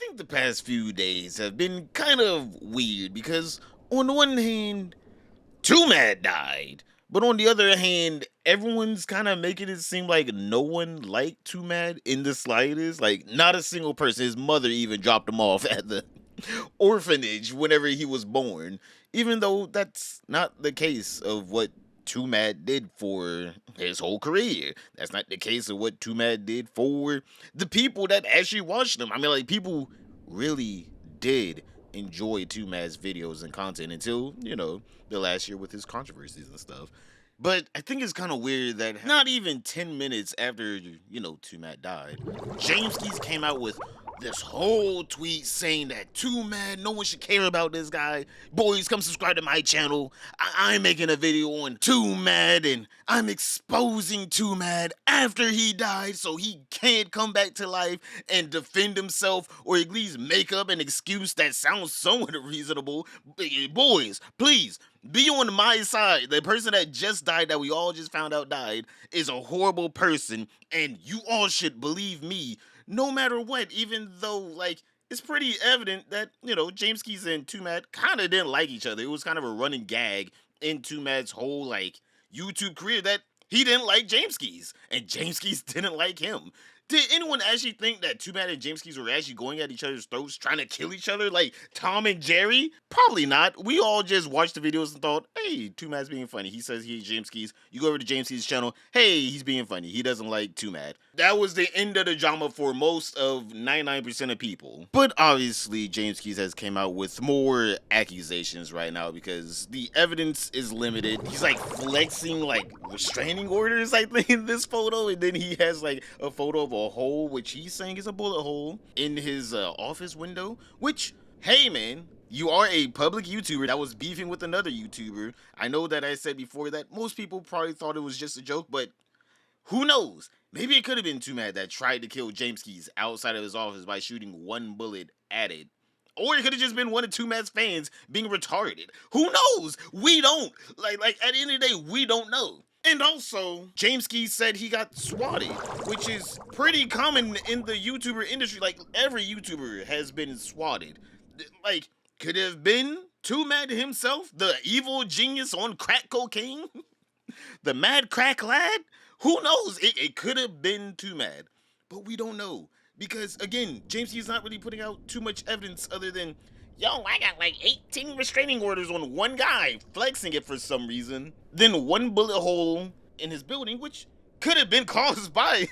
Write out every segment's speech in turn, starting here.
think the past few days have been kind of weird because, on the one hand, Twomad died, but on the other hand, everyone's kind of making it seem like no one liked Twomad in the slightest. Like, not a single person. His mother even dropped him off at the orphanage whenever he was born, even though that's not the case of what Twomad did for his whole career. That's not the case of what Twomad did for the people that actually watched him. I mean, like, people really did enjoy Twomad's videos and content until, the last year with his controversies and stuff. But I think it's kind of weird that not even 10 minutes after, Twomad died, James Keys came out with this whole tweet saying that Twomad, no one should care about this guy. Boys, come subscribe to my channel. I'm making a video on Twomad and I'm exposing Twomad after he died so he can't come back to life and defend himself or at least make up an excuse that sounds somewhat reasonable. Boys, please, be on my side. The person that just died, that we all just found out died, is a horrible person, and you all should believe me no matter what, even though, like, it's pretty evident that, James Keys and Twomad kind of didn't like each other. It was kind of a running gag in Twomad's whole, like, YouTube career that he didn't like James Keys, and James Keys didn't like him. Did anyone actually think that Twomad and James Keys were actually going at each other's throats, trying to kill each other like Tom and Jerry? Probably not. We all just watched the videos and thought, hey, Twomad's being funny. He says he hates James Keys. You go over to James Keys' channel, hey, he's being funny. He doesn't like Twomad. That was the end of the drama for most of 99% of people. But obviously, James Keys has came out with more accusations right now because the evidence is limited. He's like flexing like restraining orders, I think, in this photo, and then he has like a photo of a hole, which he's saying is a bullet hole, in his office window, which, hey man, you are a public YouTuber that was beefing with another YouTuber. I know that I said before that most people probably thought it was just a joke, but who knows? Maybe it could have been Twomad that tried to kill James Keys outside of his office by shooting one bullet at it. Or it could have just been one of Twomad's fans being retarded. Who knows? We don't. Like at the end of the day, we don't know. And also, James Keys said he got swatted, which is pretty common in the YouTuber industry. Like, every YouTuber has been swatted. Like, could it have been Twomad himself, the evil genius on crack cocaine? The mad crack lad? Who knows? It could have been Twomad, but we don't know. Because, again, James Keys not really putting out too much evidence other than, yo, I got like 18 restraining orders on one guy, flexing it for some reason. Then one bullet hole in his building, which could have been caused by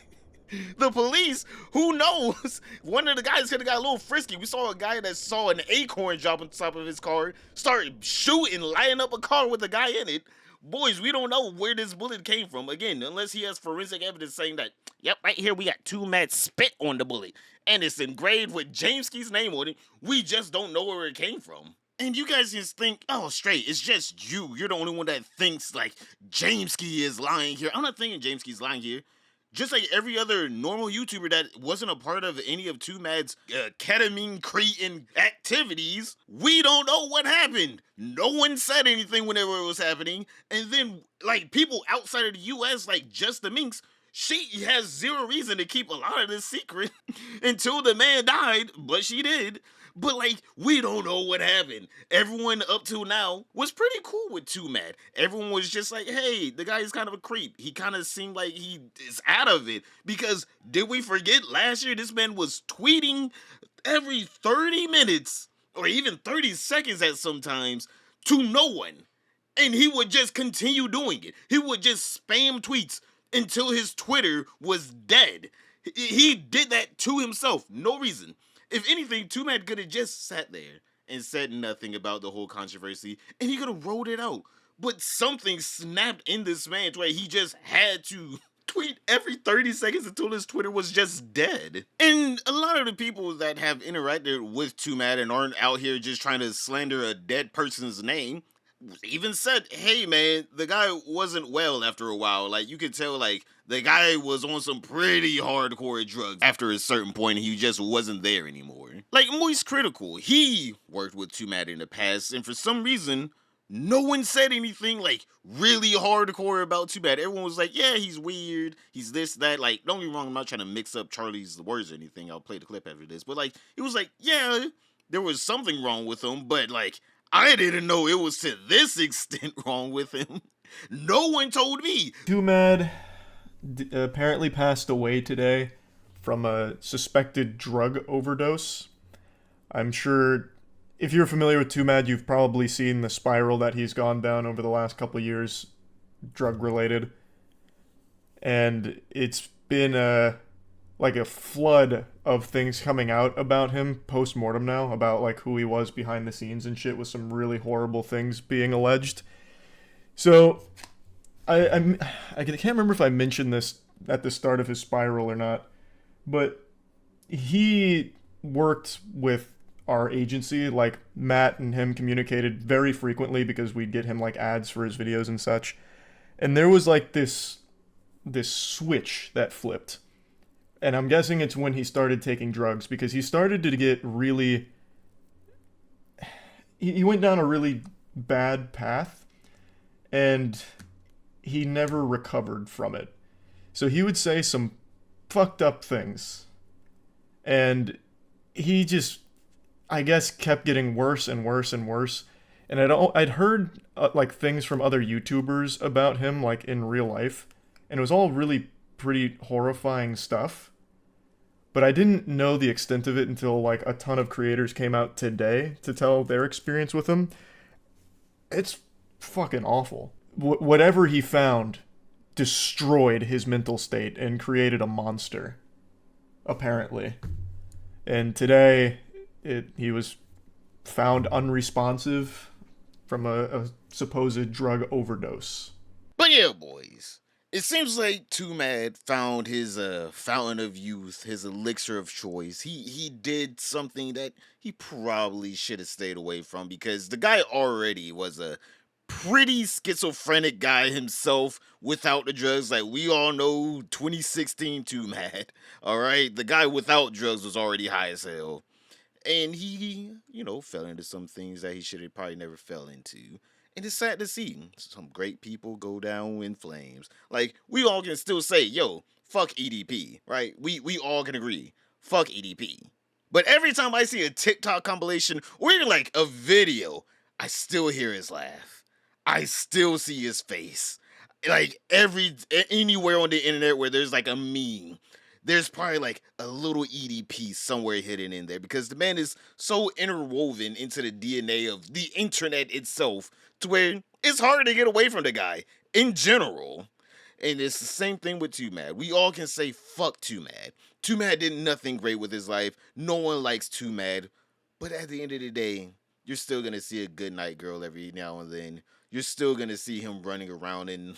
the police. Who knows? One of the guys could have got a little frisky. We saw a guy that saw an acorn drop on top of his car, started shooting, lighting up a car with a guy in it. Boys, we don't know where this bullet came from. Again, unless he has forensic evidence saying that, yep, right here we got Twomad spit on the bullet, and it's engraved with James Keys' name on it. We just don't know where it came from. And you guys just think, oh, straight, it's just you. You're the only one that thinks, like, James Keys is lying here. I'm not thinking James Keys is lying here. Just like every other normal YouTuber that wasn't a part of any of Twomad's ketamine-creating activities, we don't know what happened. No one said anything whenever it was happening. And then, like, people outside of the US, like Just the Minx, she has zero reason to keep a lot of this secret until the man died, but she did. But, like, we don't know what happened. Everyone up till now was pretty cool with Twomad. Everyone was just like, hey, the guy is kind of a creep. He kind of seemed like he is out of it. Because, did we forget last year this man was tweeting every 30 minutes, or even 30 seconds at sometimes, to no one. And he would just continue doing it. He would just spam tweets until his Twitter was dead. He did that to himself. No reason. If anything, Twomad could have just sat there and said nothing about the whole controversy, and he could have rolled it out. But something snapped in this man to where he just had to tweet every 30 seconds until his Twitter was just dead. And a lot of the people that have interacted with Twomad and aren't out here just trying to slander a dead person's name even said, hey man, the guy wasn't well after a while. Like, you could tell, like, the guy was on some pretty hardcore drugs after a certain point. He just wasn't there anymore. Like, Moist Critical, he worked with Twomad in the past, and for some reason No one said anything like really hardcore about Twomad. Everyone was like, yeah, he's weird. He's this, that. Like, don't get me wrong, I'm not trying to mix up Charlie's words or anything. I'll play the clip after this. But like, it was like, yeah, there was something wrong with him, but like, I didn't know it was to this extent wrong with him. No one told me. Twomad apparently passed away today from a suspected drug overdose. I'm sure if you're familiar with Twomad, you've probably seen the spiral that he's gone down over the last couple of years, drug related. And it's been like a flood of things coming out about him post mortem now, about like who he was behind the scenes and shit, with some really horrible things being alleged. So I can't remember if I mentioned this at the start of his spiral or not, but he worked with our agency. Like, Matt and him communicated very frequently because we'd get him like ads for his videos and such. And there was like this switch that flipped. And I'm guessing it's when he started taking drugs, because he started to get really, he went down a really bad path and he never recovered from it. So he would say some fucked up things. And he just, I guess, kept getting worse and worse and worse. And I'd heard like things from other YouTubers about him, like in real life, and it was all really pretty horrifying stuff. But I didn't know the extent of it until like a ton of creators came out today to tell their experience with him. It's fucking awful. Whatever he found destroyed his mental state and created a monster, apparently. And today, he was found unresponsive from a supposed drug overdose. But yeah, boys, it seems like Twomad found his fountain of youth, his elixir of choice. He did something that he probably should have stayed away from, because the guy already was a pretty schizophrenic guy himself without the drugs. Like, we all know 2016 Twomad. All right, the guy without drugs was already high as hell. And he, fell into some things that he should have probably never fell into. And it's sad to see some great people go down in flames. Like, we all can still say, yo, fuck EDP, right? We all can agree, fuck EDP. But every time I see a TikTok compilation or even like a video, I still hear his laugh. I still see his face. Like, anywhere on the internet where there's like a meme, there's probably like a little EDP somewhere hidden in there, because the man is so interwoven into the DNA of the internet itself to where it's hard to get away from the guy in general. And it's the same thing with Twomad. We all can say fuck Twomad. Twomad did nothing great with his life. No one likes Twomad. But at the end of the day, you're still going to see a good night girl every now and then. You're still going to see him running around in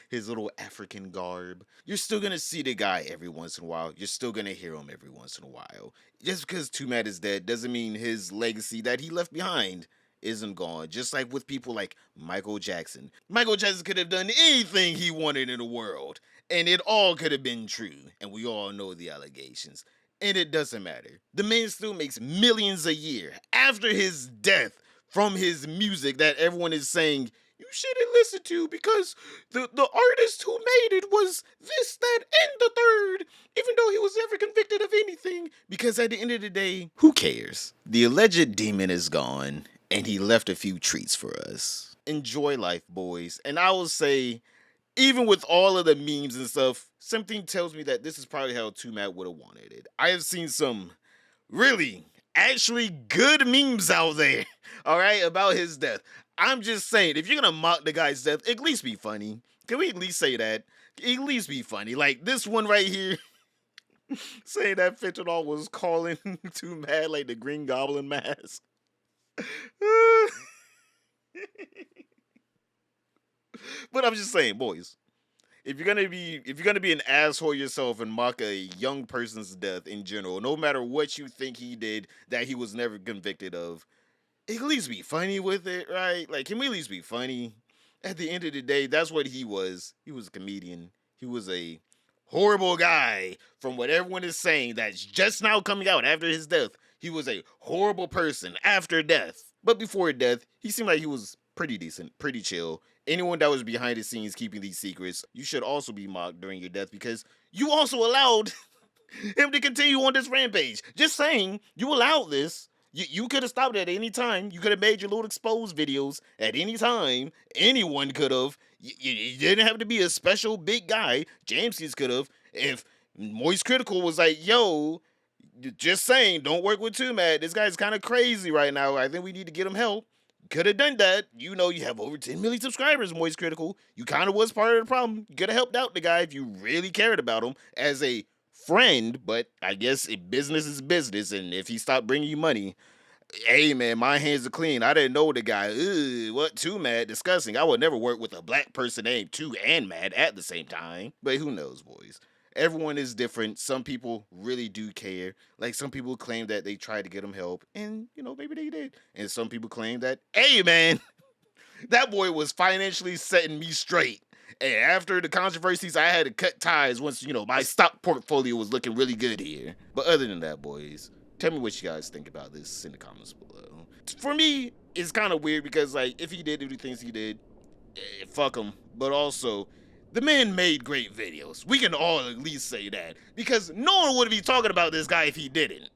his little African garb. You're still gonna see the guy every once in a while. You're still gonna hear him every once in a while. Just because Twomad is dead doesn't mean his legacy that he left behind isn't gone. Just like with people like Michael Jackson. Michael Jackson could have done anything he wanted in the world, and it all could have been true. And we all know the allegations. And it doesn't matter. The man still makes millions a year after his death from his music that everyone is saying you shouldn't listen to, because the artist who made it was this, that, and the third, even though he was never convicted of anything. Because at the end of the day, who cares? The alleged demon is gone, and he left a few treats for us. Enjoy life, boys. And I will say, even with all of the memes and stuff, something tells me that this is probably how Twomad would have wanted it. I have seen some really, actually good memes out there, all right, about his death. I'm just saying, if you're gonna mock the guy's death, at least be funny. Can we at least say that? At least be funny. Like this one right here, saying that fentanyl was calling Twomad like the Green Goblin mask. But I'm just saying, boys, if you're gonna be an asshole yourself and mock a young person's death in general, no matter what you think he did that he was never convicted of, at least be funny with it, right? Like, can we at least be funny? At the end of the day, that's what he was. He was a comedian. He was a horrible guy, from what everyone is saying that's just now coming out after his death. He was a horrible person after death. But before death, he seemed like he was pretty decent, pretty chill. Anyone that was behind the scenes keeping these secrets, you should also be mocked during your death because you also allowed him to continue on this rampage. Just saying, you allowed this. You could have stopped at any time. You could have made your little exposed videos at any time. Anyone could have. You didn't have to be a special big guy. James's could have. If Moist Critical was like, yo, just saying, don't work with Twomad. This guy's kind of crazy right now. I think we need to get him help. Could have done that. You know, you have over 10 million subscribers, Moist Critical. You kind of was part of the problem. You could have helped out the guy if you really cared about him as a friend, but I guess business is business, and if he stopped bringing you money, hey man, my hands are clean. I didn't know the guy. Ugh, what, Too Mad? Disgusting. I would never work with a black person named Too and Mad at the same time. But who knows, boys? Everyone is different. Some people really do care. Like some people claim that they tried to get him help, and maybe they did. And some people claim that, hey man, that boy was financially setting me straight. And after the controversies, I had to cut ties once, my stock portfolio was looking really good here. But other than that, boys, tell me what you guys think about this in the comments below. For me, it's kind of weird because, like, if he did do the things he did, fuck him. But also, the man made great videos. We can all at least say that. Because no one would be talking about this guy if he didn't.